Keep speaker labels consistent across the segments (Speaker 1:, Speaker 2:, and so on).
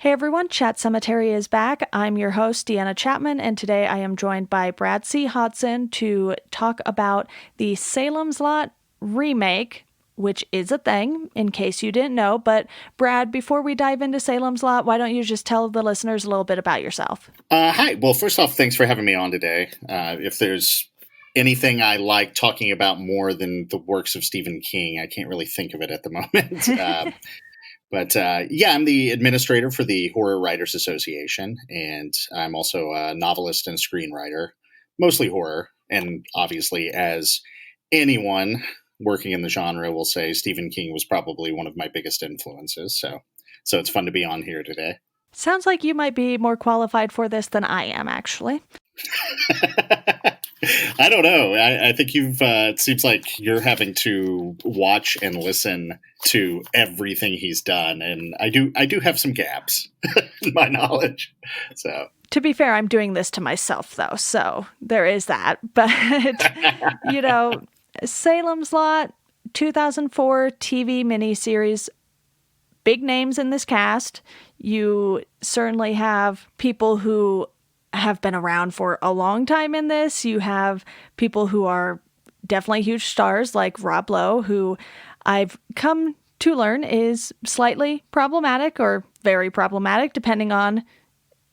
Speaker 1: Hey everyone, Chat Sematary is back. I'm your host, Deanna Chapman, and today I am joined by Brad C. Hodson to talk about the Salem's Lot remake, which is a thing, in case you didn't know. But Brad, before we dive into Salem's Lot, why don't you just tell the listeners a little bit about yourself?
Speaker 2: Hi. Well, first off, thanks for having me on today. If there's anything I like talking about more than the works of Stephen King, I can't really think of it at the moment. But I'm the administrator for the Horror Writers Association, and I'm also a novelist and screenwriter, mostly horror. And obviously, as anyone working in the genre will say, Stephen King was probably one of my biggest influences. So it's fun to be on here today.
Speaker 1: Sounds like you might be more qualified for this than I am, actually.
Speaker 2: I don't know. I think it seems like you're having to watch and listen to everything he's done. And I do have some gaps in my knowledge. So,
Speaker 1: to be fair, I'm doing this to myself, though. So there is that. But, Salem's Lot, 2004 TV miniseries, big names in this cast. You certainly have people who have been around for a long time in this. You have people who are definitely huge stars like Rob Lowe, who I've come to learn is slightly problematic or very problematic, depending on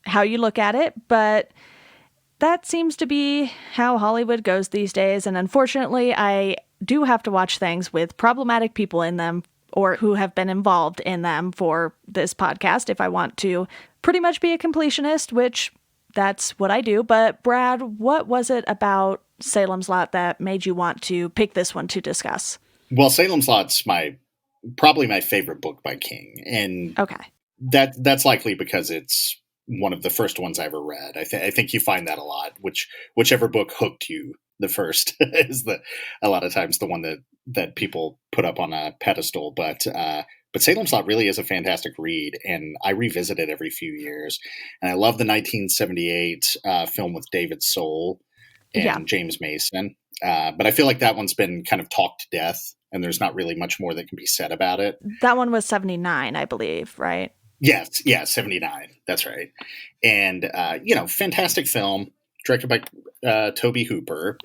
Speaker 1: how you look at it. But that seems to be how Hollywood goes these days. And unfortunately, I do have to watch things with problematic people in them or who have been involved in them for this podcast if I want to pretty much be a completionist, which that's what I do. But Brad, what was it about Salem's Lot that made you want to pick this one to discuss?
Speaker 2: Well, Salem's Lot's probably my favorite book by King, and
Speaker 1: okay,
Speaker 2: that's likely because it's one of the first ones I ever read. I think you find that a lot. Whichever book hooked you the first is a lot of times the one that people put up on a pedestal. But Salem's Lot really is a fantastic read, and I revisit it every few years. And I love the 1978 film with David Soul and James Mason. But I feel like that one's been kind of talked to death, and there's not really much more that can be said about it.
Speaker 1: That one was 79, I believe, right?
Speaker 2: Yes, 79. That's right. And, fantastic film. Directed by Toby Hooper.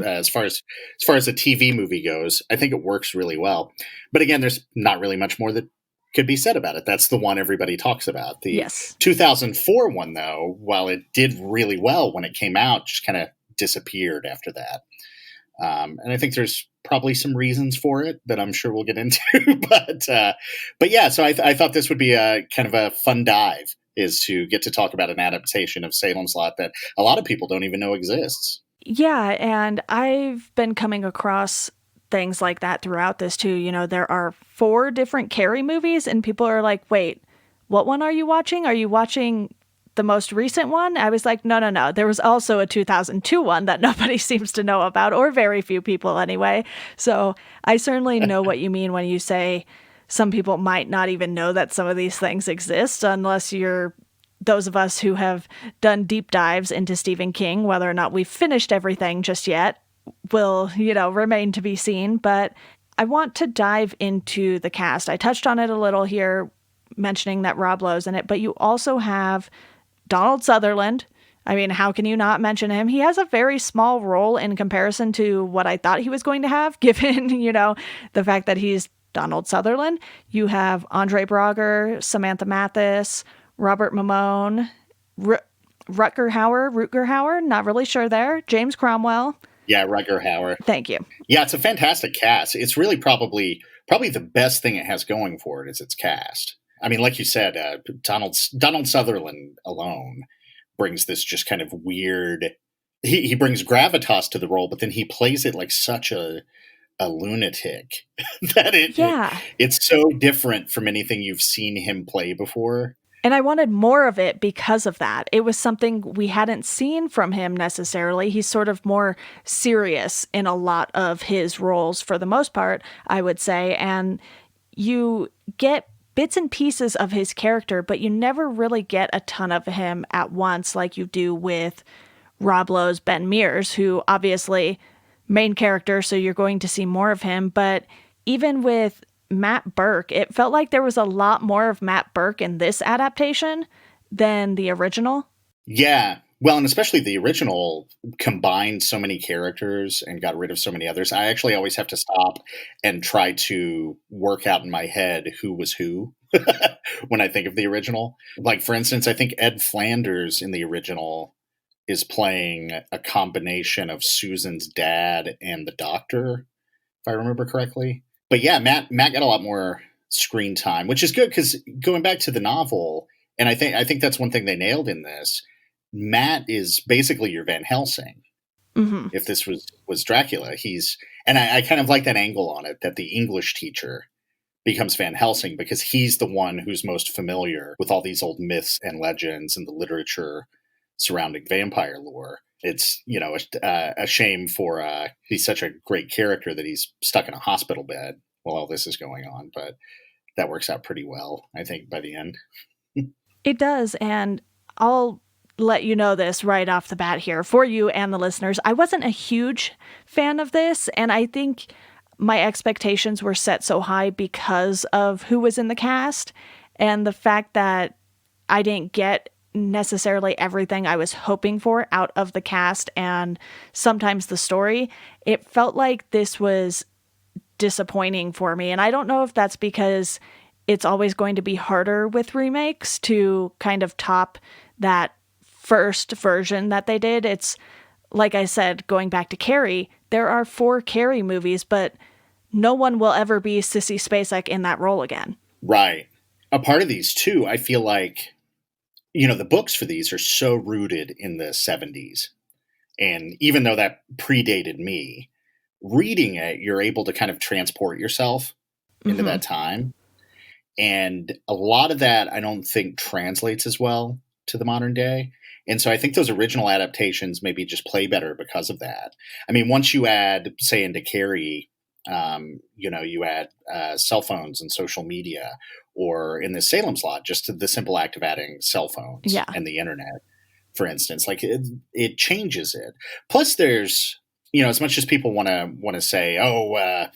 Speaker 2: As far as a TV movie goes, I think it works really well. But again, there's not really much more that could be said about it. That's the one everybody talks about. The 2004 one, though, while it did really well when it came out, just kind of disappeared after that. And I think there's probably some reasons for it that I'm sure we'll get into. but yeah, so I thought this would be a kind of a fun dive, is to get to talk about an adaptation of Salem's Lot that a lot of people don't even know exists.
Speaker 1: Yeah, and I've been coming across things like that throughout this too. You know, there are 4 different Carrie movies, and people are like, wait, what one are you watching? Are you watching the most recent one? I was like, no. There was also a 2002 one that nobody seems to know about, or very few people anyway. So I certainly know what you mean when you say some people might not even know that some of these things exist unless you're those of us who have done deep dives into Stephen King. Whether or not we've finished everything just yet will, remain to be seen. But I want to dive into the cast. I touched on it a little here, mentioning that Rob Lowe's in it, but you also have Donald Sutherland. I mean, how can you not mention him? He has a very small role in comparison to what I thought he was going to have, given, the fact that he's Donald Sutherland. You have Andre Braugher, Samantha Mathis, Robert Mamone, Rutger Hauer, not really sure there, James Cromwell.
Speaker 2: Yeah, Rutger Hauer.
Speaker 1: Thank you.
Speaker 2: Yeah, it's a fantastic cast. It's really probably the best thing it has going for it is its cast. I mean, like you said, Donald Sutherland alone brings this just kind of weird. He brings gravitas to the role, but then he plays it like such a lunatic that it's so different from anything you've seen him play before.
Speaker 1: And I wanted more of it because of that. It was something we hadn't seen from him necessarily. He's sort of more serious in a lot of his roles for the most part, I would say. And you get bits and pieces of his character, but you never really get a ton of him at once like you do with Rob Lowe's Ben Mears, who obviously main character, so you're going to see more of him. But even with Matt Burke. It felt like there was a lot more of Matt Burke in this adaptation than the original.
Speaker 2: Yeah. Well, and especially the original combined so many characters and got rid of so many others. I actually always have to stop and try to work out in my head who was who when I think of the original. Like, for instance, I think Ed Flanders in the original is playing a combination of Susan's dad and the doctor, if I remember correctly. But yeah, Matt got a lot more screen time, which is good because going back to the novel, and I think that's one thing they nailed in this. Matt is basically your Van Helsing.
Speaker 1: Mm-hmm.
Speaker 2: If this was Dracula, and I kind of like that angle on it, that the English teacher becomes Van Helsing because he's the one who's most familiar with all these old myths and legends and the literature surrounding vampire lore. It's, a shame for he's such a great character that he's stuck in a hospital bed while all this is going on, but that works out pretty well, I think, by the end.
Speaker 1: It does, and I'll let you know this right off the bat here for you and the listeners. I wasn't a huge fan of this, and I think my expectations were set so high because of who was in the cast and the fact that I didn't get necessarily everything I was hoping for out of the cast and sometimes the story. It felt like this was disappointing for me, and I don't know if that's because it's always going to be harder with remakes to kind of top that first version that they did. It's like I said, going back to Carrie, there are 4 Carrie movies, but no one will ever be Sissy Spacek in that role again.
Speaker 2: Right. A part of these too, I feel like, the books for these are so rooted in the 70s. And even though that predated me, reading it, you're able to kind of transport yourself into that time. And a lot of that, I don't think translates as well to the modern day. And so I think those original adaptations maybe just play better because of that. I mean, once you add, say, into Carrie, you add cell phones and social media, or in the Salem's Lot, just the simple act of adding cell phones and the internet, for instance, like it changes it. Plus there's, as much as people want to say, I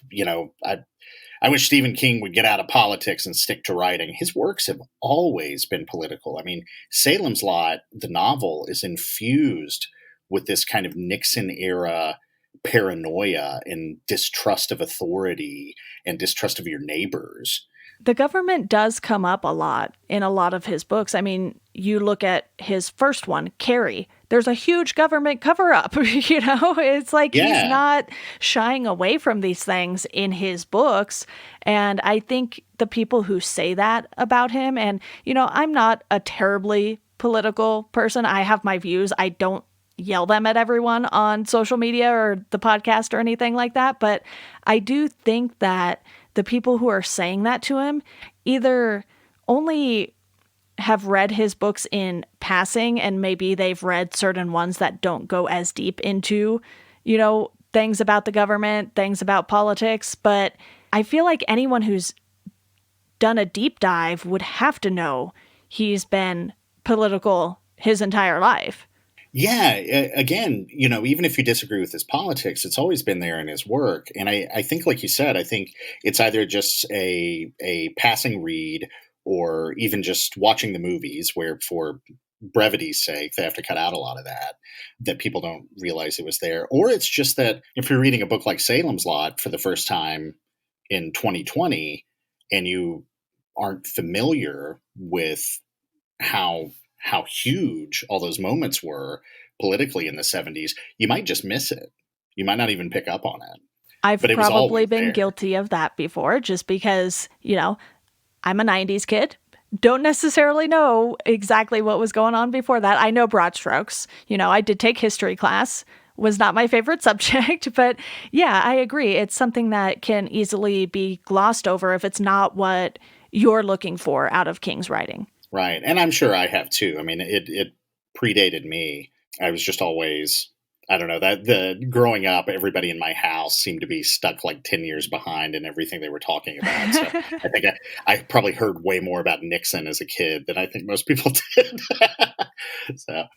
Speaker 2: wish Stephen King would get out of politics and stick to writing. His works have always been political. I mean, Salem's Lot, the novel, is infused with this kind of Nixon era paranoia and distrust of authority and distrust of your neighbors.
Speaker 1: The government does come up a lot in a lot of his books. I mean, you look at his first one, Carrie, there's a huge government cover-up, It's like he's not shying away from these things in his books. And I think the people who say that about him, and, I'm not a terribly political person. I have my views. I don't yell them at everyone on social media or the podcast or anything like that. But I do think that the people who are saying that to him either only have read his books in passing, and maybe they've read certain ones that don't go as deep into, things about the government, things about politics. But I feel like anyone who's done a deep dive would have to know he's been political his entire life.
Speaker 2: Yeah, again, even if you disagree with his politics, it's always been there in his work. And I think, like you said, I think it's either just a passing read or even just watching the movies where, for brevity's sake, they have to cut out a lot of that people don't realize it was there. Or it's just that if you're reading a book like Salem's Lot for the first time in 2020 and you aren't familiar with how huge all those moments were politically in the 70s, you might just miss it. You might not even pick up on it.
Speaker 1: I've probably been guilty of that before, just because, I'm a 90s kid. Don't necessarily know exactly what was going on before that. I know broad strokes. I did take history class. Was not my favorite subject, but yeah, I agree. It's something that can easily be glossed over if it's not what you're looking for out of King's writing.
Speaker 2: Right. And I'm sure I have too. I mean, it predated me. I was just always, I don't know, that growing up, everybody in my house seemed to be stuck like 10 years behind in everything they were talking about. So I think I probably heard way more about Nixon as a kid than I think most people did.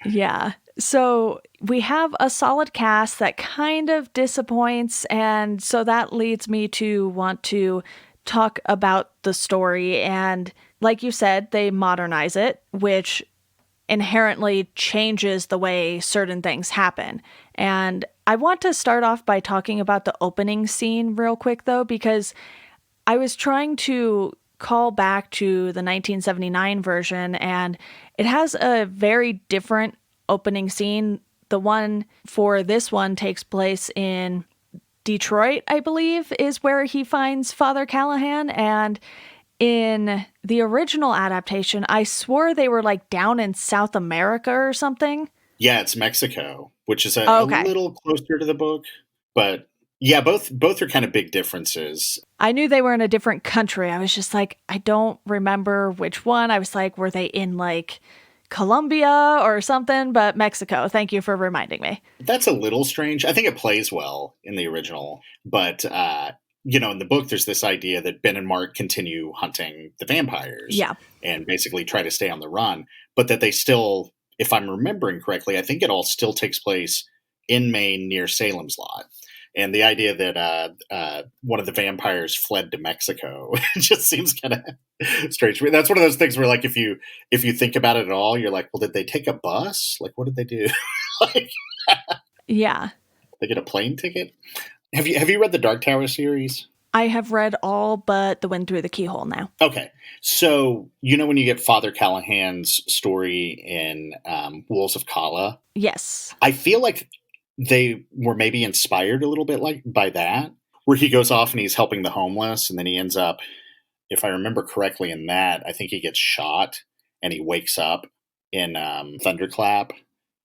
Speaker 1: Yeah. So we have a solid cast that kind of disappoints. And so that leads me to want to talk about the story. And like you said, they modernize it, which inherently changes the way certain things happen. And I want to start off by talking about the opening scene real quick, though, because I was trying to call back to the 1979 version, and it has a very different opening scene. The one for this one takes place in Detroit, I believe, is where he finds Father Callahan. And in the original adaptation, I swore they were like down in South America or something.
Speaker 2: Yeah, it's Mexico, which is a
Speaker 1: Okay.
Speaker 2: little closer to the book, but yeah, both are kind of big differences.
Speaker 1: I knew they were in a different country. I was just like, I don't remember which one. I was like, were they in like Colombia or something? But Mexico. Thank you for reminding me.
Speaker 2: That's a little strange. I think it plays well in the original, but in the book, there's this idea that Ben and Mark continue hunting the vampires
Speaker 1: Yeah.
Speaker 2: and basically try to stay on the run, but that they still, if I'm remembering correctly, I think it all still takes place in Maine near Salem's Lot. And the idea that one of the vampires fled to Mexico just seems kind of strange. That's one of those things where, like, if you think about it at all, you're like, well, did they take a bus? Like, what did they do? Like,
Speaker 1: Yeah.
Speaker 2: they get a plane ticket? Have you read the Dark Tower series?
Speaker 1: I have read all but The Wind Through the Keyhole now.
Speaker 2: Okay, so when you get Father Callahan's story in Wolves of Kala,
Speaker 1: Yes.
Speaker 2: I feel like they were maybe inspired a little bit like by that, where he goes off and he's helping the homeless, and then he ends up, if I remember correctly, in that I think he gets shot and he wakes up in Thunderclap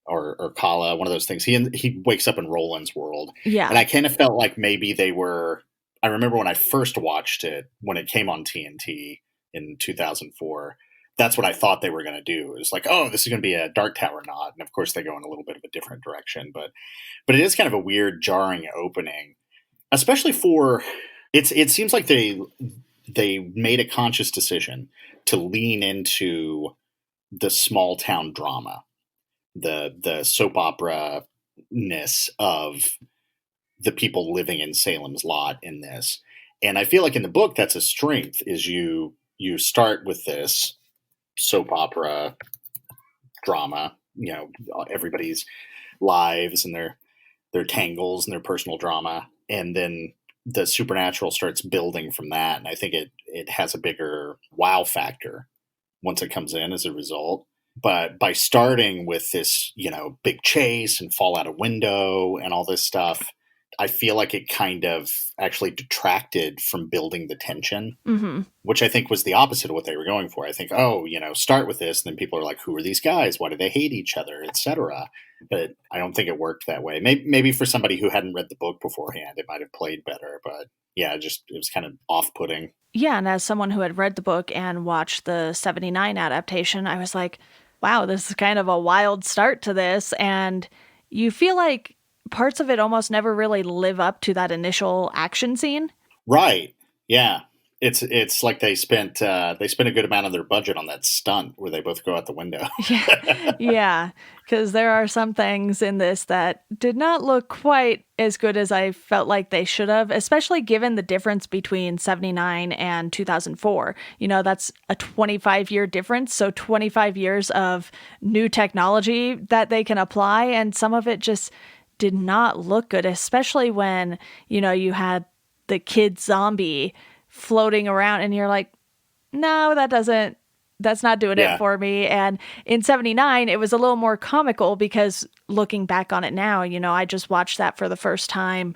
Speaker 2: or Kala, one of those things. He wakes up in Roland's world, and
Speaker 1: Yeah.
Speaker 2: I kind of felt like maybe they were. I remember when I first watched it when it came on TNT in 2004. That's what I thought they were going to do. It was like, oh, this is going to be a Dark Tower nod, and of course they go in a little bit of a different direction. But it is kind of a weird, jarring opening, especially for it's. It seems like they made a conscious decision to lean into the small town drama, the soap opera ness of the people living in Salem's Lot in this. And I feel like in the book that's a strength, is you start with this soap opera drama, everybody's lives and their tangles and their personal drama, and then the supernatural starts building from that. And I think it has a bigger wow factor once it comes in as a result. But by starting with this, big chase and fall out a window and all this stuff, I feel like it kind of actually detracted from building the tension,
Speaker 1: Mm-hmm.
Speaker 2: which I think was the opposite of what they were going for. I think, start with this, and then people are like, who are these guys? Why do they hate each other, etc. But I don't think it worked that way. Maybe for somebody who hadn't read the book beforehand, it might have played better. But yeah, it was kind of off-putting.
Speaker 1: Yeah. And as someone who had read the book and watched the 79 adaptation, I was like, wow, this is kind of a wild start to this. And you feel like parts of it almost never really live up to that initial action scene.
Speaker 2: Right. Yeah. It's like they spent a good amount of their budget on that stunt where they both go out the window.
Speaker 1: Yeah. Yeah. Because there are some things in this that did not look quite as good as I felt like they should have, especially given the difference between 79 and 2004. That's a 25-year difference. So 25 years of new technology that they can apply. And some of it just did not look good, especially when, you had the kid zombie floating around and you're like, no, that's not doing it
Speaker 2: Yeah.
Speaker 1: for me. And in 79, it was a little more comical because looking back on it now, I just watched that for the first time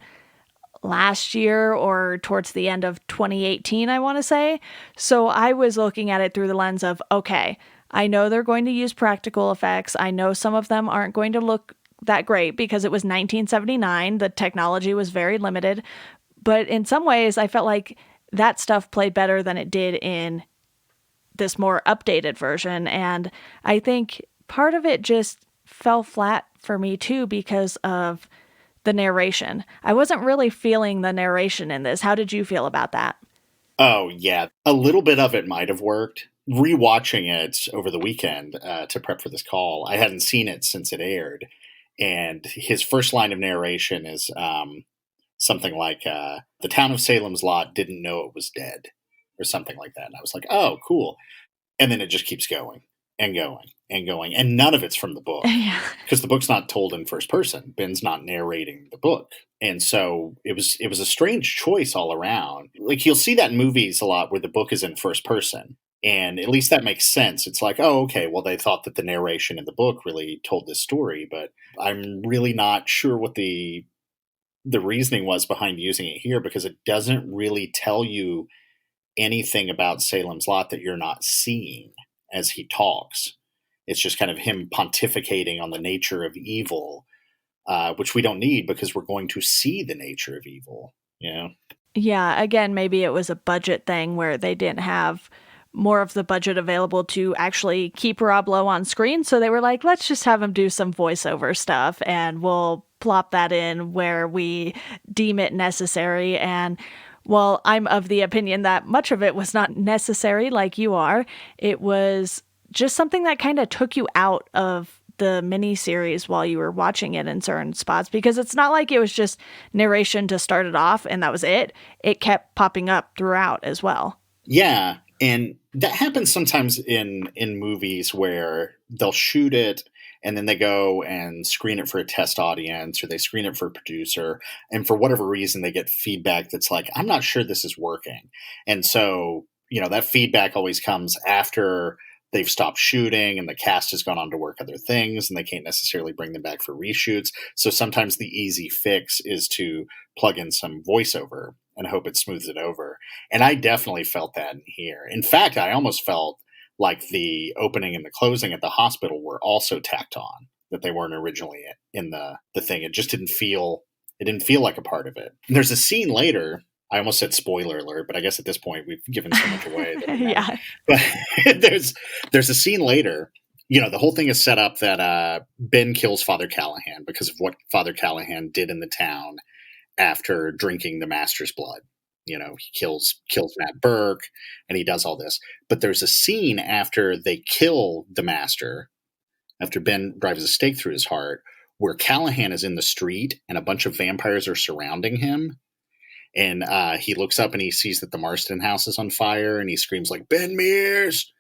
Speaker 1: last year or towards the end of 2018, I want to say. So I was looking at it through the lens of, okay, I know they're going to use practical effects. I know some of them aren't going to look that great because it was 1979. The technology was very limited. But in some ways, I felt like that stuff played better than it did in this more updated version. And I think part of it just fell flat for me too because of the narration. I wasn't really feeling the narration in this. How did you feel about that?
Speaker 2: Oh, yeah. A little bit of it might have worked. Rewatching it over the weekend to prep for this call, I hadn't seen it since it aired. And his first line of narration is something like, the town of Salem's Lot didn't know it was dead. or something like that. And I was like, oh, cool. And then it just keeps going and going and going. And none of it's from the book
Speaker 1: Yeah.
Speaker 2: because the book's not told in first person. Ben's not narrating the book. And so it was a strange choice all around. Like you'll see that in movies a lot where the book is in first person. And at least that makes sense. It's like, oh, okay, well, they thought that the narration in the book really told this story, but I'm really not sure what the reasoning was behind using it here because it doesn't really tell you anything about Salem's Lot that you're not seeing as he talks. It's just kind of him pontificating on the nature of evil, which we don't need because we're going to see the nature of evil. You know?
Speaker 1: Yeah, again, maybe it was a budget thing where they didn't have more of the budget available to actually keep Rob Lowe on screen. So they were like, let's just have him do some voiceover stuff and we'll plop that in where we deem it necessary. And well, I'm of the opinion that much of it was not necessary, like you are. It was just something that kind of took you out of the mini series while you were watching it in certain spots because it's not like it was just narration to start it off and that was it. It kept popping up throughout as well.
Speaker 2: Yeah, and that happens sometimes in movies where they'll shoot it and then they go and screen it for a test audience or they screen it for a producer and for whatever reason they get feedback that's like I'm not sure this is working. And so, that feedback always comes after they've stopped shooting and the cast has gone on to work other things and they can't necessarily bring them back for reshoots. So sometimes the easy fix is to plug in some voiceover and hope it smooths it over. And I definitely felt that in here. In fact, I almost felt like the opening and the closing at the hospital were also tacked on, that they weren't originally in the thing. It didn't feel like a part of it. And there's a scene later. I almost said spoiler alert, but I guess at this point we've given so much away.
Speaker 1: Yeah.
Speaker 2: But there's a scene later. The whole thing is set up that Ben kills Father Callahan because of what Father Callahan did in the town after drinking the master's blood. He kills Matt Burke and he does all this. But there's a scene after they kill the master, after Ben drives a stake through his heart, where Callahan is in the street and a bunch of vampires are surrounding him. And he looks up and he sees that the Marston house is on fire and he screams like, Ben Mears!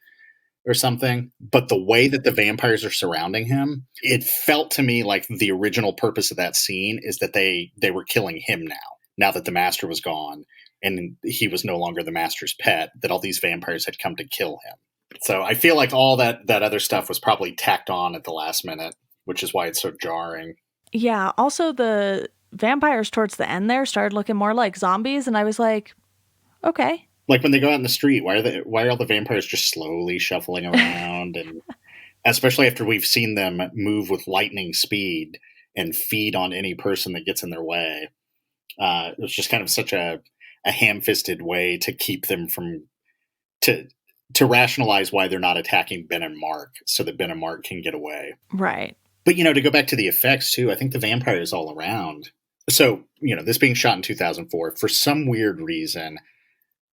Speaker 2: Or something. But the way that the vampires are surrounding him, it felt to me like the original purpose of that scene is that they were killing him now that the master was gone and he was no longer the master's pet, that all these vampires had come to kill him. So I feel like all that other stuff was probably tacked on at the last minute, which is why it's so jarring.
Speaker 1: Yeah. Also, the vampires towards the end there started looking more like zombies, and I was like, okay.
Speaker 2: Like when they go out in the street, why are all the vampires just slowly shuffling around? And especially after we've seen them move with lightning speed and feed on any person that gets in their way. It was just kind of such a ham-fisted way to keep them from to rationalize why they're not attacking Ben and Mark so that Ben and Mark can get away.
Speaker 1: Right.
Speaker 2: But, to go back to the effects too, I think the vampires all around. So, this being shot in 2004, for some weird reason,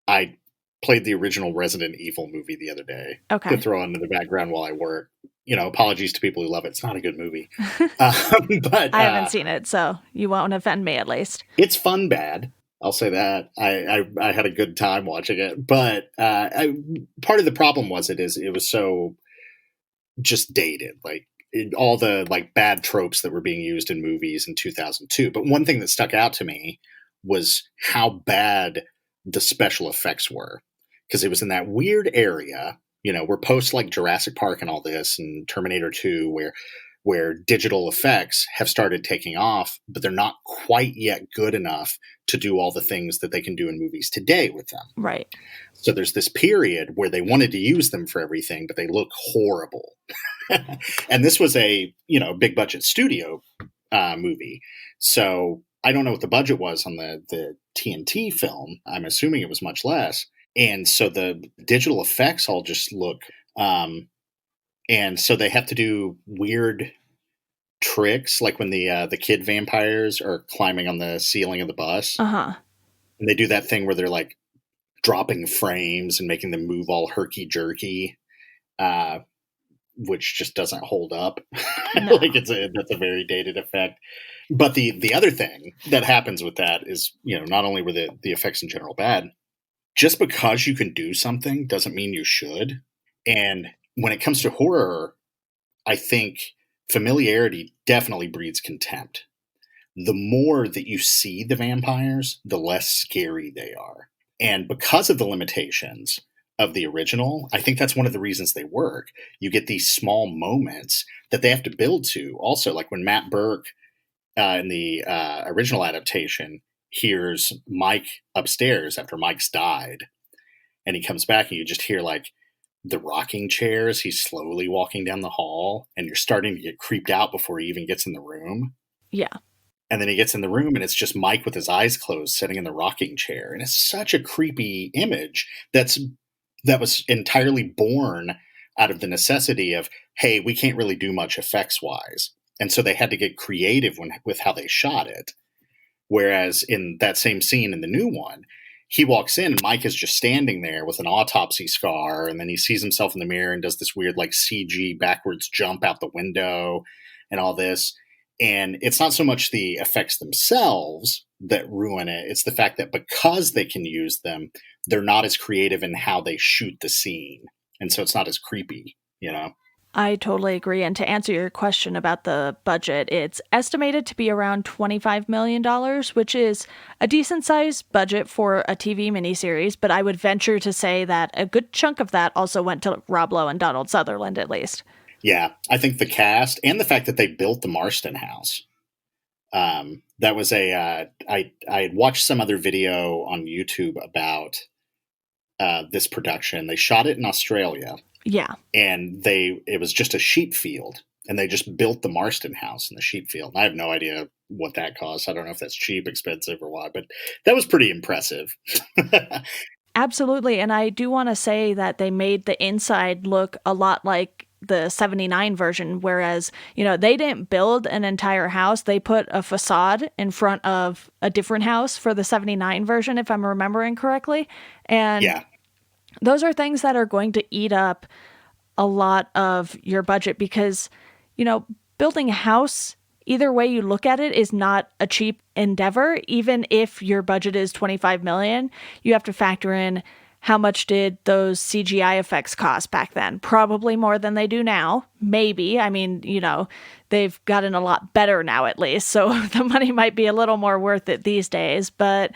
Speaker 2: I played the original Resident Evil movie the other day to throw into the background while I work. Apologies to people who love it. It's not a good movie. But
Speaker 1: I haven't seen it, so you won't offend me at least.
Speaker 2: It's fun bad. I'll say that. I had a good time watching it. But part of the problem was it was so just dated. Like all the bad tropes that were being used in movies in 2002. But one thing that stuck out to me was how bad the special effects were, because it was in that weird area, we're post Jurassic Park and all this and Terminator 2 where digital effects have started taking off, but they're not quite yet good enough to do all the things that they can do in movies today with them.
Speaker 1: Right.
Speaker 2: So there's this period where they wanted to use them for everything, but they look horrible. And this was a, big budget studio movie. So I don't know what the budget was on the TNT film. I'm assuming it was much less. And so the digital effects all just look, and so they have to do weird tricks, like when the kid vampires are climbing on the ceiling of the bus.
Speaker 1: Uh-huh.
Speaker 2: And they do that thing where they're like dropping frames and making them move all herky-jerky, which just doesn't hold up.
Speaker 1: No.
Speaker 2: That's a very dated effect. But the other thing that happens with that is, not only were the effects in general bad, just because you can do something doesn't mean you should. And when it comes to horror, I think familiarity definitely breeds contempt. The more that you see the vampires, the less scary they are. And because of the limitations of the original, I think that's one of the reasons they work. You get these small moments that they have to build to. Also, like when Matt Burke in the original adaptation hears Mike upstairs after Mike's died, and he comes back, and you just hear like the rocking chairs. He's slowly walking down the hall, and you're starting to get creeped out before he even gets in the room.
Speaker 1: Yeah.
Speaker 2: And then he gets in the room, and it's just Mike with his eyes closed, sitting in the rocking chair, and it's such a creepy image. That was entirely born out of the necessity of, hey, we can't really do much effects wise, and so they had to get creative with how they shot it. Whereas in that same scene in the new one, he walks in and Mike is just standing there with an autopsy scar, and then he sees himself in the mirror and does this weird like CG backwards jump out the window and all this. And it's not so much the effects themselves that ruin it, it's the fact that because they can use them, they're not as creative in how they shoot the scene. And so it's not as creepy, you know?
Speaker 1: I totally agree. And to answer your question about the budget, it's estimated to be around $25 million, which is a decent sized budget for a TV miniseries. But I would venture to say that a good chunk of that also went to Rob Lowe and Donald Sutherland, at least.
Speaker 2: Yeah, I think the cast and the fact that they built the Marston house. That was I had watched some other video on YouTube about this production. They shot it in Australia,
Speaker 1: Yeah.
Speaker 2: and it was just a sheep field, and they just built the Marston house in the sheep field. And I have no idea what that costs. I don't know if that's cheap, expensive, or what, but that was pretty impressive.
Speaker 1: Absolutely. And I do want to say that they made the inside look a lot like the 79 version, whereas, they didn't build an entire house. They put a facade in front of a different house for the 79 version, if I'm remembering correctly. And
Speaker 2: Yeah.
Speaker 1: those are things that are going to eat up a lot of your budget because, building a house, either way you look at it, is not a cheap endeavor. Even if your budget is 25 million, you have to factor in how much did those CGI effects cost back then? Probably more than they do now. Maybe. I mean, they've gotten a lot better now at least. So the money might be a little more worth it these days. But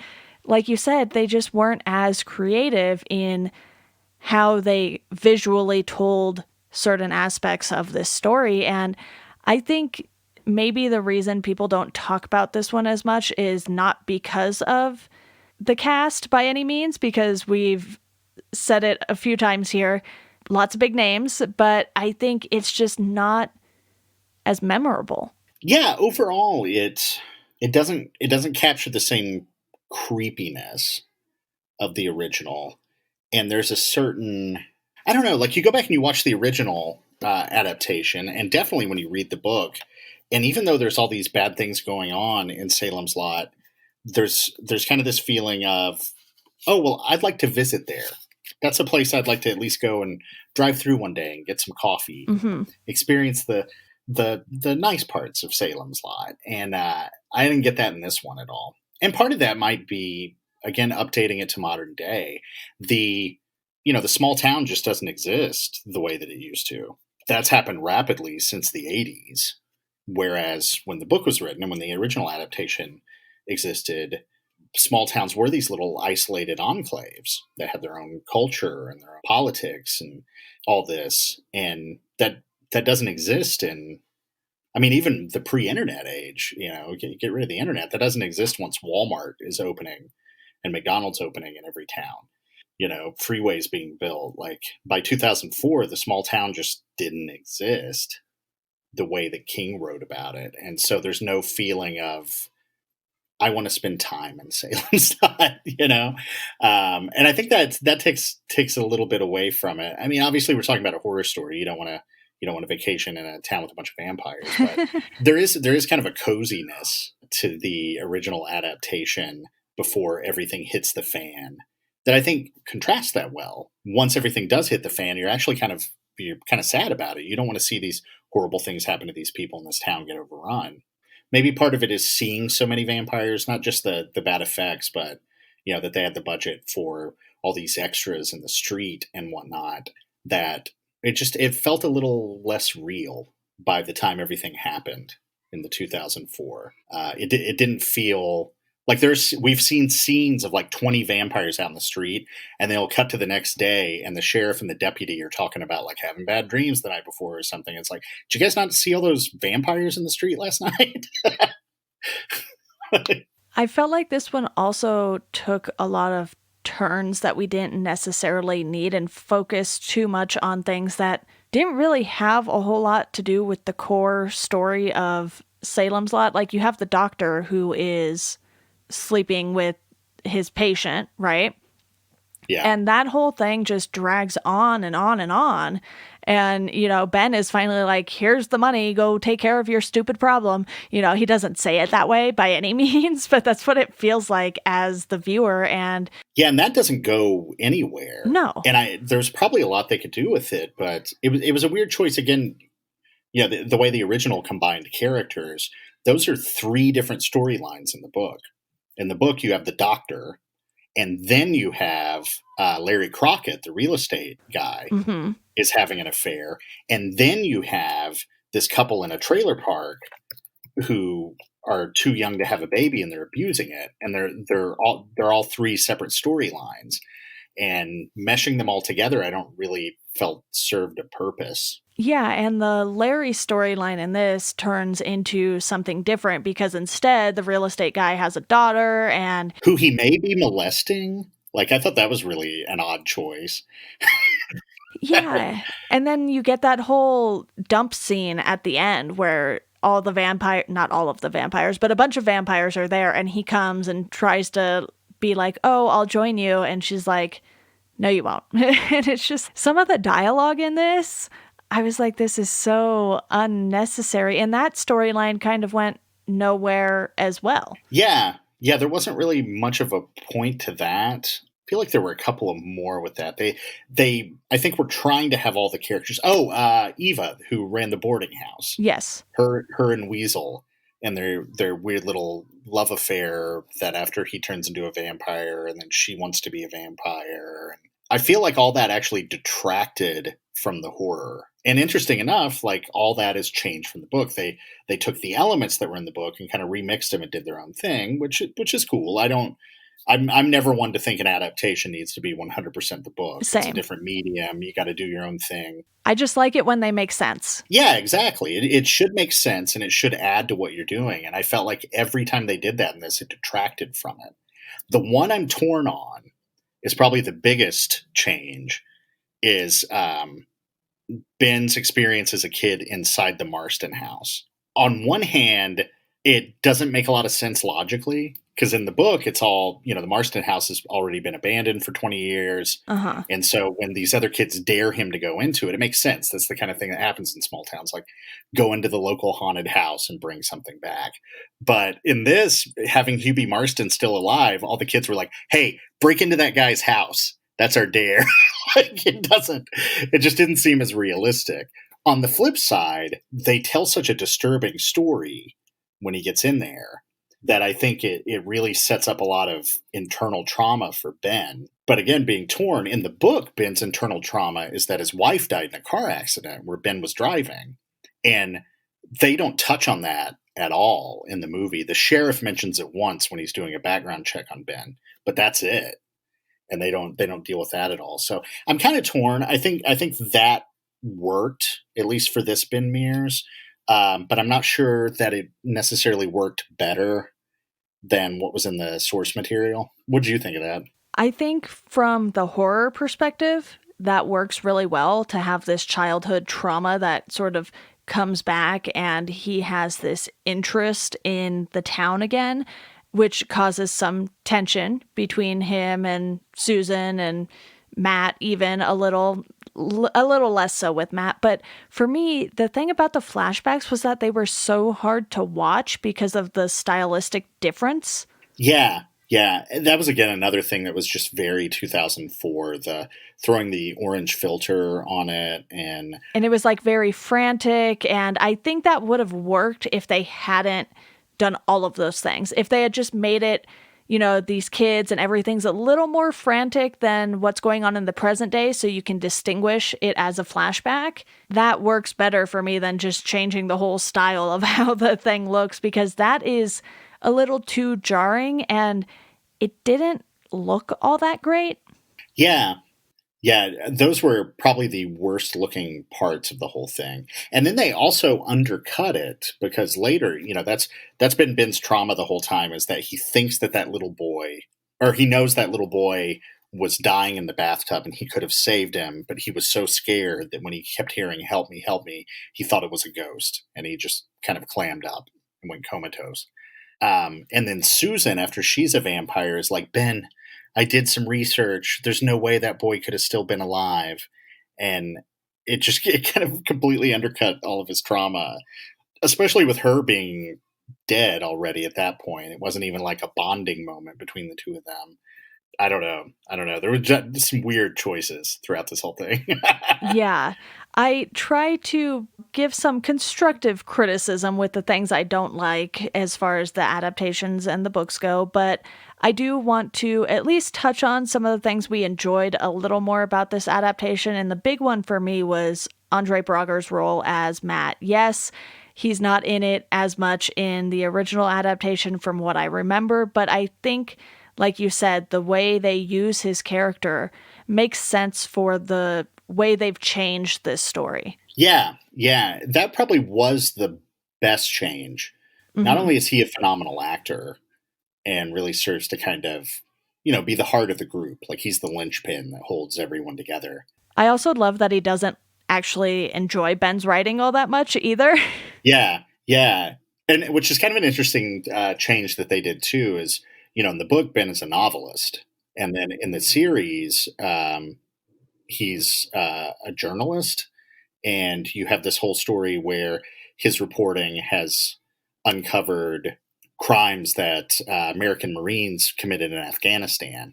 Speaker 1: like you said, they just weren't as creative in how they visually told certain aspects of this story. And I think maybe the reason people don't talk about this one as much is not because of the cast by any means, because we've said it a few times here, lots of big names, but I think it's just not as memorable.
Speaker 2: Yeah, overall it doesn't capture the same creepiness of the original. And there's a certain, I don't know, like you go back and you watch the original adaptation, and definitely when you read the book, and even though there's all these bad things going on in Salem's Lot, there's kind of this feeling of, oh well, I'd like to visit there. That's a place I'd like to at least go and drive through one day and get some coffee,
Speaker 1: Hmm.
Speaker 2: experience the nice parts of Salem's Lot. And I didn't get that in this one at all. And part of that might be, again, updating it to modern day. The small town just doesn't exist the way that it used to. That's happened rapidly since the 80s. Whereas when the book was written and when the original adaptation existed, small towns were these little isolated enclaves that had their own culture and their own politics and all this. And that doesn't exist in, I mean, even the pre-internet age, get rid of the internet. That doesn't exist once Walmart is opening and McDonald's opening in every town. Freeways being built. Like by 2004, the small town just didn't exist the way that King wrote about it. And so there's no feeling of, I want to spend time in Salem's Lot. And I think that takes a little bit away from it. I mean, obviously we're talking about a horror story. You don't want to vacation in a town with a bunch of vampires, but there is kind of a coziness to the original adaptation before everything hits the fan that I think contrasts that well. Once everything does hit the fan, you're kind of sad about it. You don't want to see these horrible things happen to these people in this town get overrun. Maybe part of it is seeing so many vampires, not just the bad effects, but that they had the budget for all these extras in the street and whatnot, that it felt a little less real by the time everything happened in the 2004. It didn't feel like we've seen scenes of like 20 vampires out in the street, and they'll cut to the next day, and the sheriff and the deputy are talking about like having bad dreams the night before or something. It's like, did you guys not see all those vampires in the street last night?
Speaker 1: I felt like this one also took a lot of turns that we didn't necessarily need and focused too much on things that didn't really have a whole lot to do with the core story of Salem's Lot. Like, you have the doctor who is sleeping with his patient, right?
Speaker 2: Yeah.
Speaker 1: And that whole thing just drags on and on and on. And, Ben is finally like, here's the money, go take care of your stupid problem. He doesn't say it that way by any means, but that's what it feels like as the viewer. And
Speaker 2: yeah, and that doesn't go anywhere.
Speaker 1: No.
Speaker 2: And there's probably a lot they could do with it, but it was a weird choice. Again, the way the original combined characters, those are 3 different storylines in the book. In the book, you have the doctor, and then you have Larry Crockett, the real estate guy, is having an affair. And then you have this couple in a trailer park who are too young to have a baby, and they're abusing it. And they're all 3 separate storylines. And meshing them all together, I don't really felt served a purpose.
Speaker 1: Yeah, and the Larry storyline in this turns into something different because instead the real estate guy has a daughter and
Speaker 2: who he may be molesting. Like, I thought that was really an odd choice.
Speaker 1: Yeah, and then you get that whole dump scene at the end where all the not all of the vampires, but a bunch of vampires are there, and he comes and tries to be like, oh, I'll join you, and she's like, no, you won't. And it's just some of the dialogue in this, I was like, this is so unnecessary. And that storyline kind of went nowhere as well.
Speaker 2: Yeah, there wasn't really much of a point to that. I feel like there were a couple of more with that. They I think were trying to have all the characters. Oh, Eva, who ran the boarding house.
Speaker 1: Yes.
Speaker 2: Her and Weasel and their weird little love affair that after he turns into a vampire and then she wants to be a vampire. And I feel like all that actually detracted from the horror. And interesting enough, like, all that has changed from the book. They took the elements that were in the book and kind of remixed them and did their own thing, which is cool. I'm never one to think an adaptation needs to be 100% the book.
Speaker 1: Same.
Speaker 2: It's a different medium. You got to do your own thing.
Speaker 1: I just like it when they make sense.
Speaker 2: Yeah, exactly. It should make sense, and it should add to what you're doing. And I felt like every time they did that in this, it detracted from it. The one I'm torn on is probably the biggest change is Ben's experience as a kid inside the Marston house. On one hand, it doesn't make a lot of sense logically, because in the book, it's all, the Marston house has already been abandoned for 20 years.
Speaker 1: Uh-huh.
Speaker 2: And so when these other kids dare him to go into it, it makes sense. That's the kind of thing that happens in small towns, like go into the local haunted house and bring something back. But in this, having Hubie Marston still alive, all the kids were like, hey, break into that guy's house. That's our dare. It just didn't seem as realistic. On the flip side, they tell such a disturbing story when he gets in there that I think it really sets up a lot of internal trauma for Ben. But again, being torn, in the book, Ben's internal trauma is that his wife died in a car accident where Ben was driving. And they don't touch on that at all in the movie. The sheriff mentions it once when he's doing a background check on Ben, but that's it. And they don't deal with that at all. So I'm kind of torn. I think that worked, at least for this Ben Mears. But I'm not sure that it necessarily worked better than what was in the source material. What do you think of that?
Speaker 1: I think from the horror perspective, that works really well to have this childhood trauma that sort of comes back and he has this interest in the town again, which causes some tension between him and Susan and Matt, even a little less so with Matt. But for me, the thing about the flashbacks was that they were so hard to watch because of the stylistic difference.
Speaker 2: Yeah. That was, again, another thing that was just very 2004, the throwing the orange filter on it. And
Speaker 1: it was like very frantic. And I think that would have worked if they hadn't done all of those things. If they had just made it, these kids and everything's a little more frantic than what's going on in the present day, so you can distinguish it as a flashback. That works better for me than just changing the whole style of how the thing looks, because that is a little too jarring and it didn't look all that great.
Speaker 2: Yeah. Yeah, those were probably the worst looking parts of the whole thing. And then they also undercut it because later, that's been Ben's trauma the whole time, is that he thinks that little boy, or he knows that little boy was dying in the bathtub and he could have saved him, but he was so scared that when he kept hearing help me, he thought it was a ghost and he just kind of clammed up and went comatose. And then Susan, after she's a vampire, is like, Ben, I did some research. There's no way that boy could have still been alive. And it kind of completely undercut all of his trauma, especially with her being dead already at that point. It wasn't even like a bonding moment between the two of them. I don't know. There were just some weird choices throughout this whole thing.
Speaker 1: Yeah. I try to give some constructive criticism with the things I don't like as far as the adaptations and the books go, but I do want to at least touch on some of the things we enjoyed a little more about this adaptation. And the big one for me was Andre Braugher's role as Matt. Yes, he's not in it as much in the original adaptation from what I remember, but I think, like you said, the way they use his character makes sense for the way they've changed this story.
Speaker 2: Yeah. That probably was the best change. Not
Speaker 1: Mm-hmm.
Speaker 2: only is he a phenomenal actor and really serves to kind of, be the heart of the group, like he's the linchpin that holds everyone together.
Speaker 1: I also love that he doesn't actually enjoy Ben's writing all that much either.
Speaker 2: Yeah. And which is kind of an interesting change that they did too, is, in the book, Ben is a novelist. And then in the series, he's a journalist. And you have this whole story where his reporting has uncovered crimes that American Marines committed in Afghanistan,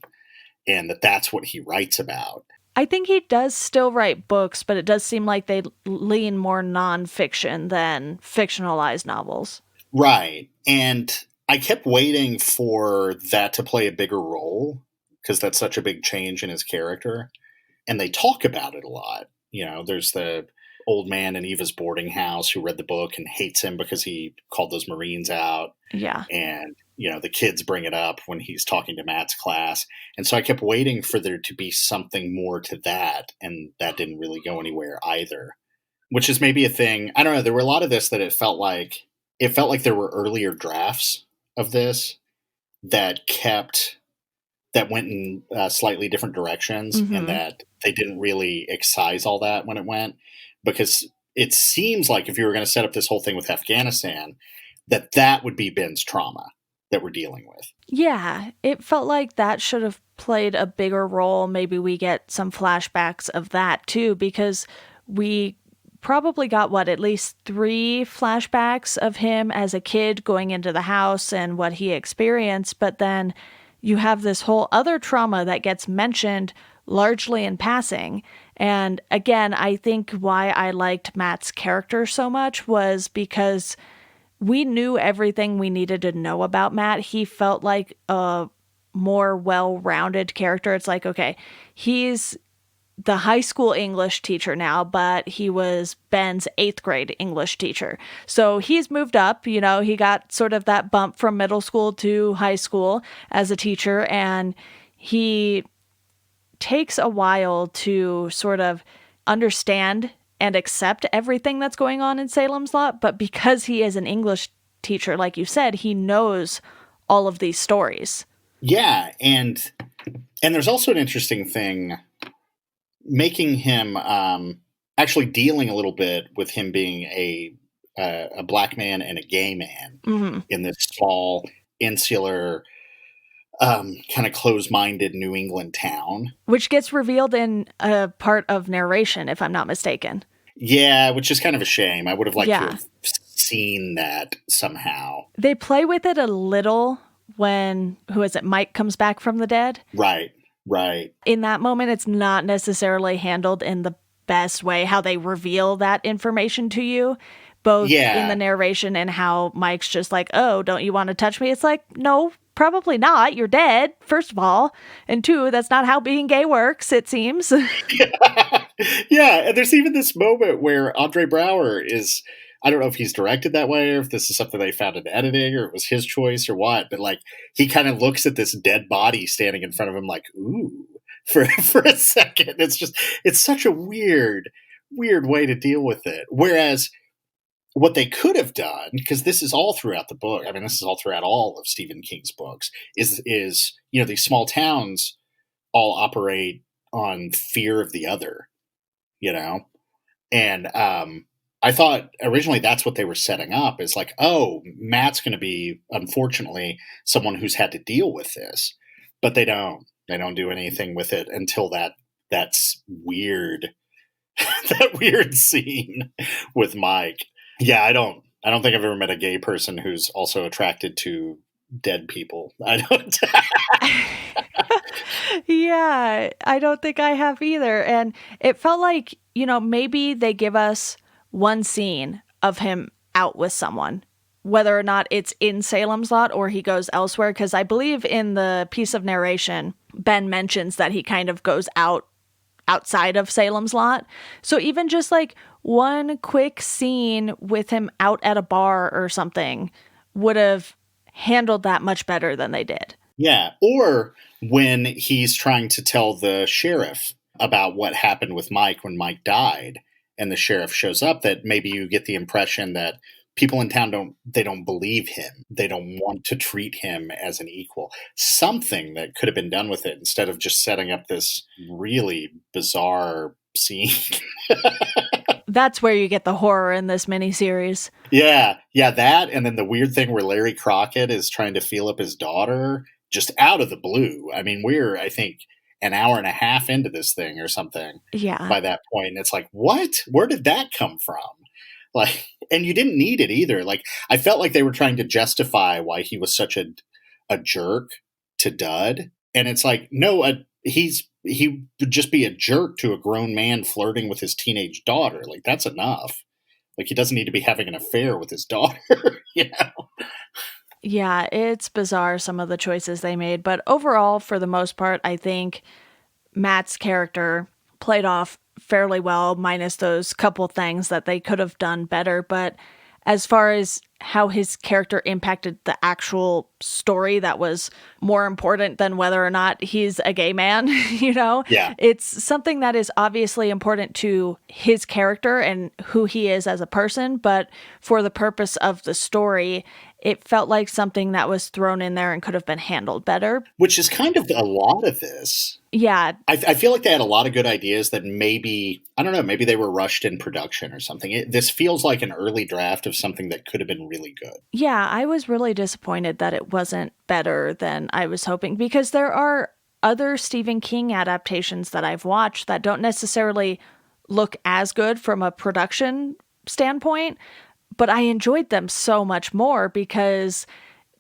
Speaker 2: and that's what he writes about.
Speaker 1: I think he does still write books, but it does seem like they lean more nonfiction than fictionalized novels.
Speaker 2: Right. And I kept waiting for that to play a bigger role because that's such a big change in his character. And they talk about it a lot. There's the old man in Eva's boarding house who read the book and hates him because he called those Marines out.
Speaker 1: Yeah.
Speaker 2: And, the kids bring it up when he's talking to Matt's class. And so I kept waiting for there to be something more to that. And that didn't really go anywhere either, which is maybe a thing. I don't know. There were a lot of this that it felt like there were earlier drafts of this that went in slightly different directions, and
Speaker 1: Mm-hmm.
Speaker 2: that they didn't really excise all that when it went, because it seems like if you were going to set up this whole thing with Afghanistan, that would be Ben's trauma that we're dealing with.
Speaker 1: Yeah, it felt like that should have played a bigger role. Maybe we get some flashbacks of that too, because we probably got at least 3 flashbacks of him as a kid going into the house and what he experienced. But then you have this whole other trauma that gets mentioned largely in passing. And again, I think why I liked Matt's character so much was because we knew everything we needed to know about Matt. He felt like a more well-rounded character. It's like, okay, he's the high school English teacher now, but he was Ben's 8th grade English teacher. So he's moved up, he got sort of that bump from middle school to high school as a teacher, and he takes a while to sort of understand and accept everything that's going on in Salem's Lot, but because he is an English teacher, like you said, he knows all of these stories.
Speaker 2: Yeah, and there's also an interesting thing making him actually dealing a little bit with him being a black man and a gay man
Speaker 1: Mm-hmm.
Speaker 2: in this small, insular, kind of closed-minded New England town.
Speaker 1: Which gets revealed in a part of narration, if I'm not mistaken.
Speaker 2: Yeah, which is kind of a shame. I would have liked to
Speaker 1: Yeah.
Speaker 2: have seen that somehow.
Speaker 1: They play with it a little when, who is it, Mike comes back from the dead.
Speaker 2: Right.
Speaker 1: In that moment, it's not necessarily handled in the best way, how they reveal that information to you, both in
Speaker 2: Yeah.
Speaker 1: the narration and how Mike's just like, oh, don't you want to touch me? It's like, no, probably not. You're dead, first of all. And two, that's not how being gay works, it seems.
Speaker 2: Yeah, and there's even this moment where Andre Brower is, I don't know if he's directed that way or if this is something they found in editing or it was his choice or what, but like he kind of looks at this dead body standing in front of him like, ooh, for a second. It's such a weird way to deal with it. Whereas what they could have done, because this is all throughout the book, I mean, this is all throughout all of Stephen King's books, is these small towns all operate on fear of the other, you know? And I thought originally that's what they were setting up is like, oh, Matt's going to be, unfortunately, someone who's had to deal with this. But they don't. They don't do anything with it until that's weird, that weird scene with Mike. Yeah, I don't think I've ever met a gay person who's also attracted to dead people. I don't.
Speaker 1: Yeah, I don't think I have either. And it felt like, maybe they give us one scene of him out with someone, whether or not it's in Salem's Lot or he goes elsewhere. Because I believe in the piece of narration, Ben mentions that he kind of goes outside of Salem's Lot. So even just like one quick scene with him out at a bar or something would have handled that much better than they did.
Speaker 2: Yeah. Or when he's trying to tell the sheriff about what happened with Mike when Mike died and the sheriff shows up, that maybe you get the impression that people in town don't believe him. They don't want to treat him as an equal. Something that could have been done with it instead of just setting up this really bizarre scene.
Speaker 1: That's where you get the horror in this miniseries.
Speaker 2: Yeah, that, and then the weird thing where Larry Crockett is trying to feel up his daughter just out of the blue. I mean, we're, I think, an hour and a half into this thing or something
Speaker 1: Yeah.
Speaker 2: by that point. And it's like, what? Where did that come from? Like, and you didn't need it either. Like, I felt like they were trying to justify why he was such a jerk to Dud. And it's like, no, he would just be a jerk to a grown man flirting with his teenage daughter. Like, that's enough. Like, he doesn't need to be having an affair with his daughter, you know?
Speaker 1: Yeah, it's bizarre, some of the choices they made. But overall, for the most part, I think Matt's character played off fairly well, minus those couple things that they could have done better. But as far as how his character impacted the actual story, that was more important than whether or not he's a gay man,
Speaker 2: Yeah.
Speaker 1: It's something that is obviously important to his character and who he is as a person. But for the purpose of the story, it felt like something that was thrown in there and could have been handled better.
Speaker 2: Which is kind of a lot of this.
Speaker 1: Yeah.
Speaker 2: I feel like they had a lot of good ideas that maybe, I don't know, maybe they were rushed in production or something. This feels like an early draft of something that could have been really good.
Speaker 1: Yeah, I was really disappointed that it wasn't better than I was hoping, because there are other Stephen King adaptations that I've watched that don't necessarily look as good from a production standpoint, but I enjoyed them so much more because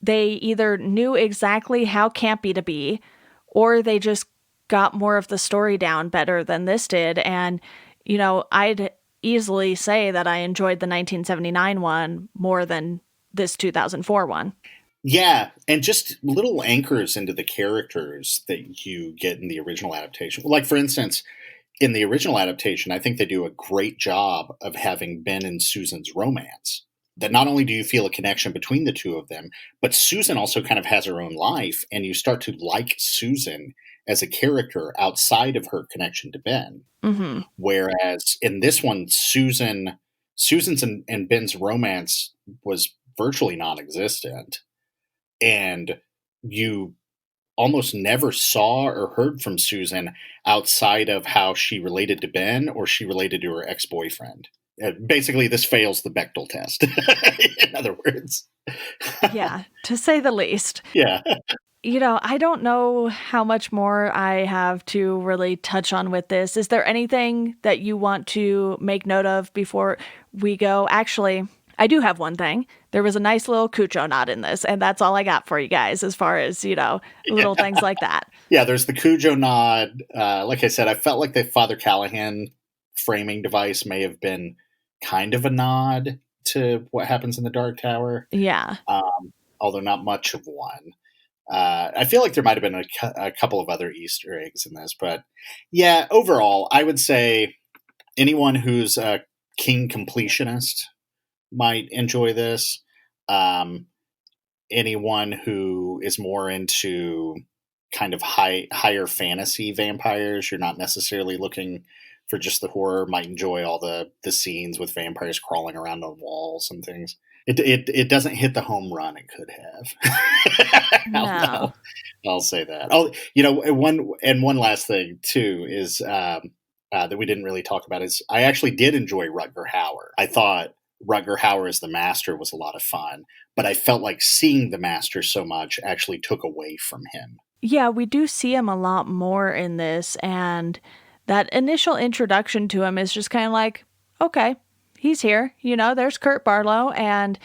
Speaker 1: they either knew exactly how campy to be, or they just got more of the story down better than this did. And, I'd easily say that I enjoyed the 1979 one more than this 2004 one.
Speaker 2: Yeah, and just little anchors into the characters that you get in the original adaptation. Like, for instance, in the original adaptation, I think they do a great job of having Ben and Susan's romance. That not only do you feel a connection between the two of them, but Susan also kind of has her own life, and you start to like Susan as a character outside of her connection to Ben.
Speaker 1: Mm-hmm.
Speaker 2: Whereas in this one, Susan's and Ben's romance was virtually non-existent, and you almost never saw or heard from Susan outside of how she related to Ben or she related to her ex-boyfriend. Basically, this fails the Bechdel test, in other words.
Speaker 1: Yeah, to say the least.
Speaker 2: Yeah.
Speaker 1: I don't know how much more I have to really touch on with this. Is there anything that you want to make note of before we go? Actually, I do have one thing. There was a nice little Cujo nod in this, and that's all I got for you guys as far as, little things like that.
Speaker 2: Yeah, there's the Cujo nod. Like I said, I felt like the Father Callahan framing device may have been kind of a nod to what happens in the Dark Tower.
Speaker 1: Yeah.
Speaker 2: Although not much of one. I feel like there might have been a couple of other Easter eggs in this, but yeah, overall, I would say anyone who's a King completionist might enjoy this. Um, Anyone who is more into kind of higher fantasy vampires, you're not necessarily looking for just the horror, might enjoy all the scenes with vampires crawling around on walls and things. It doesn't hit the home run it could have.
Speaker 1: No.
Speaker 2: I'll say that. Oh, one last thing too is that we didn't really talk about is I actually did enjoy Rutger Hauer. I thought Rutger Hauer as the Master was a lot of fun, but I felt like seeing the Master so much actually took away from him.
Speaker 1: Yeah, we do see him a lot more in this, and that initial introduction to him is just kind of like, okay, he's here. There's Kurt Barlow, and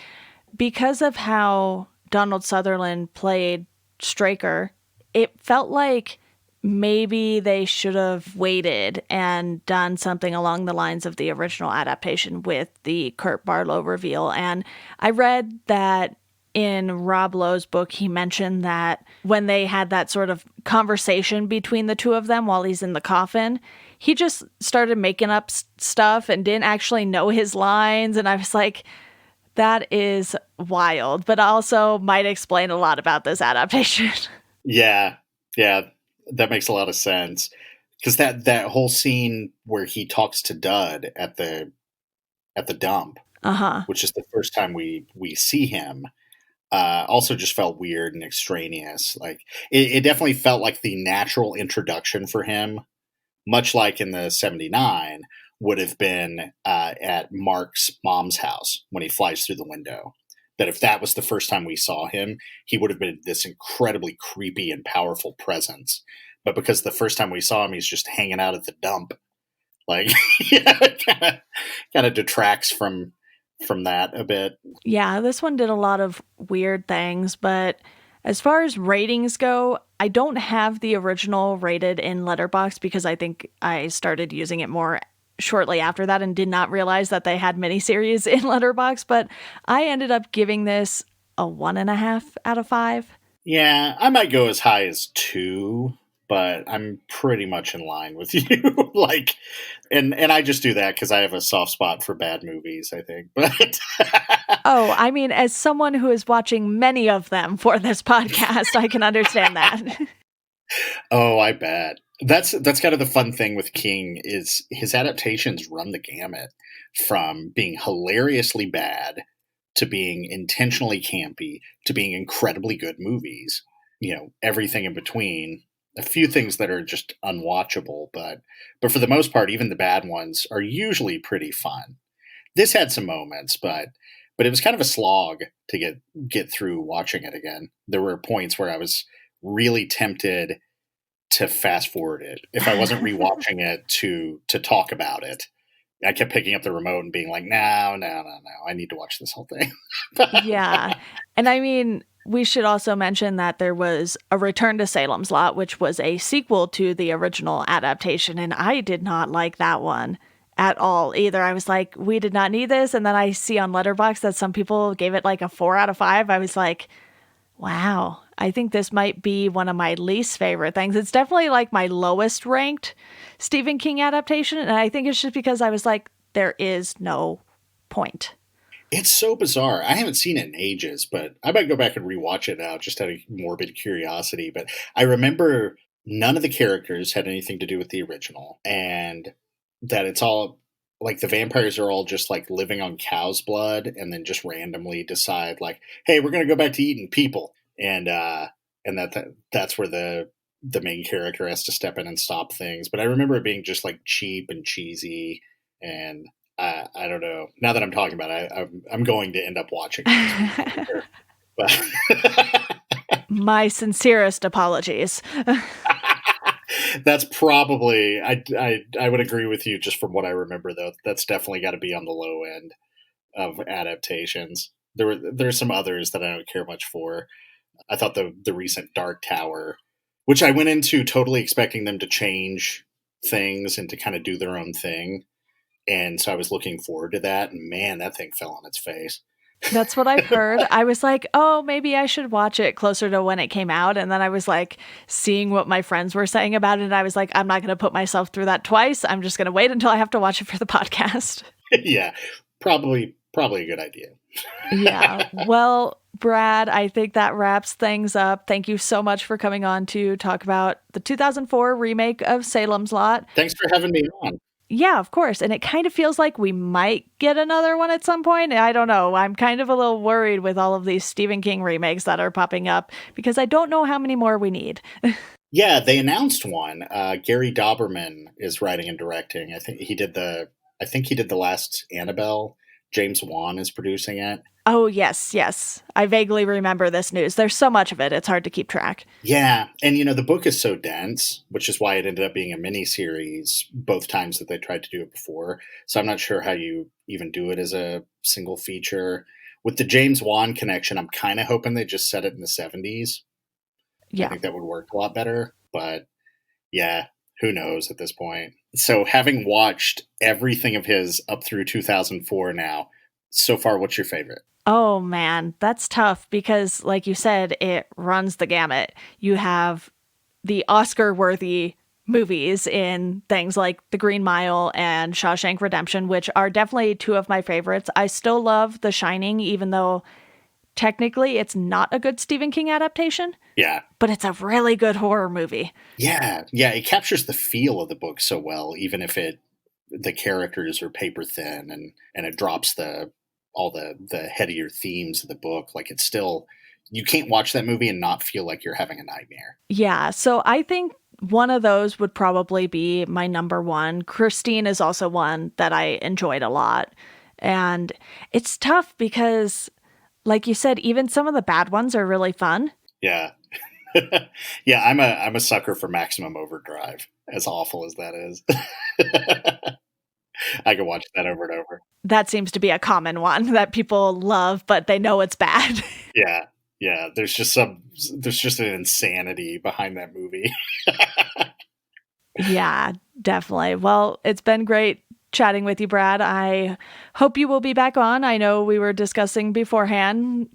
Speaker 1: because of how Donald Sutherland played Straker, it felt like maybe they should have waited and done something along the lines of the original adaptation with the Kurt Barlow reveal. And I read that in Rob Lowe's book, he mentioned that when they had that sort of conversation between the two of them while he's in the coffin, he just started making up stuff and didn't actually know his lines. And I was like, that is wild, but also might explain a lot about this adaptation.
Speaker 2: Yeah, yeah, that makes a lot of sense because that whole scene where he talks to Dud at the dump,
Speaker 1: Uh-huh.
Speaker 2: which is the first time we see him, also just felt weird and extraneous. Like it definitely felt like the natural introduction for him, much like in the '79, would have been at Mark's mom's house when he flies through the window. That if that was the first time we saw him, he would have been this incredibly creepy and powerful presence. But because the first time we saw him, he's just hanging out at the dump, like kind of detracts from that a bit.
Speaker 1: Yeah, this one did a lot of weird things, but as far as ratings go, I don't have the original rated in Letterboxd because I think I started using it more shortly after that and did not realize that they had miniseries in Letterboxd, but I ended up giving this a 1.5 out of 5.
Speaker 2: Yeah, I might go as high as 2, but I'm pretty much in line with you. Like, and I just do that because I have a soft spot for bad movies, I think. But
Speaker 1: Oh, I mean, as someone who is watching many of them for this podcast, I can understand that.
Speaker 2: oh, I bet that's kind of the fun thing with King is his adaptations run the gamut from being hilariously bad to being intentionally campy to being incredibly good movies. Everything in between. A few things that are just unwatchable, but for the most part, even the bad ones are usually pretty fun. This had some moments, but it was kind of a slog to get through watching it again. There were points where I was really tempted to fast forward it if I wasn't rewatching it to talk about it. I kept picking up the remote and being like, no, no, no, no, I need to watch this whole thing.
Speaker 1: Yeah. And I mean, we should also mention that there was a Return to Salem's Lot, which was a sequel to the original adaptation, and I did not like that one at all either. I was like, we did not need this. And then I see on Letterboxd that some people gave it like a 4 out of 5. I was like, wow, I think this might be one of my least favorite things. It's definitely like my lowest ranked Stephen King adaptation. And I think it's just because I was like, there is no point.
Speaker 2: It's so bizarre. I haven't seen it in ages, but I might go back and rewatch it now just out of morbid curiosity. But I remember none of the characters had anything to do with the original, and that it's all like the vampires are all just like living on cow's blood and then just randomly decide like, hey, we're gonna go back to eating people. And that's where the main character has to step in and stop things. But I remember it being just like cheap and cheesy and I don't know. Now that I'm talking about it, I'm going to end up watching it. But
Speaker 1: My sincerest apologies.
Speaker 2: that's probably I would agree with you just from what I remember though. That's definitely got to be on the low end of adaptations. There's some others that I don't care much for. I thought the recent Dark Tower, which I went into totally expecting them to change things and to kind of do their own thing. And so I was looking forward to that. And man, that thing fell on its face.
Speaker 1: That's what I've heard. I was like, oh, maybe I should watch it closer to when it came out. And then I was like seeing what my friends were saying about it. And I was like, I'm not going to put myself through that twice. I'm just going to wait until I have to watch it for the podcast.
Speaker 2: Yeah, probably a good idea.
Speaker 1: Yeah. Well, Brad, I think that wraps things up. Thank you so much for coming on to talk about the 2004 remake of Salem's Lot.
Speaker 2: Thanks for having me on.
Speaker 1: Yeah, of course. And it kind of feels like we might get another one at some point. I don't know. I'm kind of a little worried with all of these Stephen King remakes that are popping up because I don't know how many more we need.
Speaker 2: Yeah, they announced one. Gary Dauberman is writing and directing. I think he did the last Annabelle. James Wan is producing it.
Speaker 1: Oh, yes, yes. I vaguely remember this news. There's so much of it, it's hard to keep track.
Speaker 2: Yeah, and the book is so dense, which is why it ended up being a miniseries both times that they tried to do it before. So I'm not sure how you even do it as a single feature. With the James Wan connection, I'm kind of hoping they just set it in the 70s. I
Speaker 1: Yeah.
Speaker 2: think that would work a lot better. But yeah, who knows at this point. So having watched everything of his up through 2004 now, so far, what's your favorite?
Speaker 1: Oh, man, that's tough because, like you said, it runs the gamut. You have the Oscar-worthy movies in things like The Green Mile and Shawshank Redemption, which are definitely two of my favorites. I still love The Shining, even though technically it's not a good Stephen King adaptation,
Speaker 2: Yeah.
Speaker 1: but it's a really good horror movie.
Speaker 2: Yeah. Yeah. It captures the feel of the book so well, even if the characters are paper thin and it drops all the headier themes of the book. Like it's still, you can't watch that movie and not feel like you're having a nightmare.
Speaker 1: Yeah, so I think one of those would probably be my number one. Christine is also one that I enjoyed a lot. And it's tough because, like you said, even some of the bad ones are really fun.
Speaker 2: Yeah. Yeah. I'm a sucker for Maximum Overdrive, as awful as that is. I can watch that over and over.
Speaker 1: That seems to be a common one that people love, but they know it's bad.
Speaker 2: Yeah. Yeah. There's just an insanity behind that movie.
Speaker 1: Yeah, definitely. Well, it's been great chatting with you, Brad. I hope you will be back on. I know we were discussing beforehand,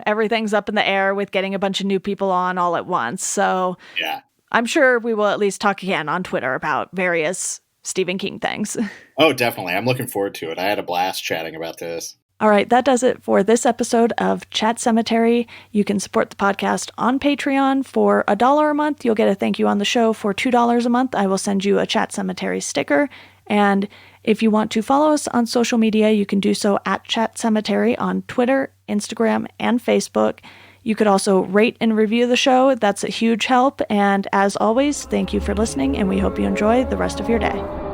Speaker 1: everything's up in the air with getting a bunch of new people on all at once. So
Speaker 2: Yeah.
Speaker 1: I'm sure we will at least talk again on Twitter about various Stephen King things.
Speaker 2: Oh, definitely. I'm looking forward to it. I had a blast chatting about this.
Speaker 1: All right, that does it for this episode of Chat Cemetery. You can support the podcast on Patreon for $1 a month. You'll get a thank you on the show for $2 a month. I will send you a Chat Cemetery sticker. And if you want to follow us on social media, you can do so at Chat Cemetery on Twitter, Instagram, and Facebook. You could also rate and review the show. That's a huge help. And as always, thank you for listening, and we hope you enjoy the rest of your day.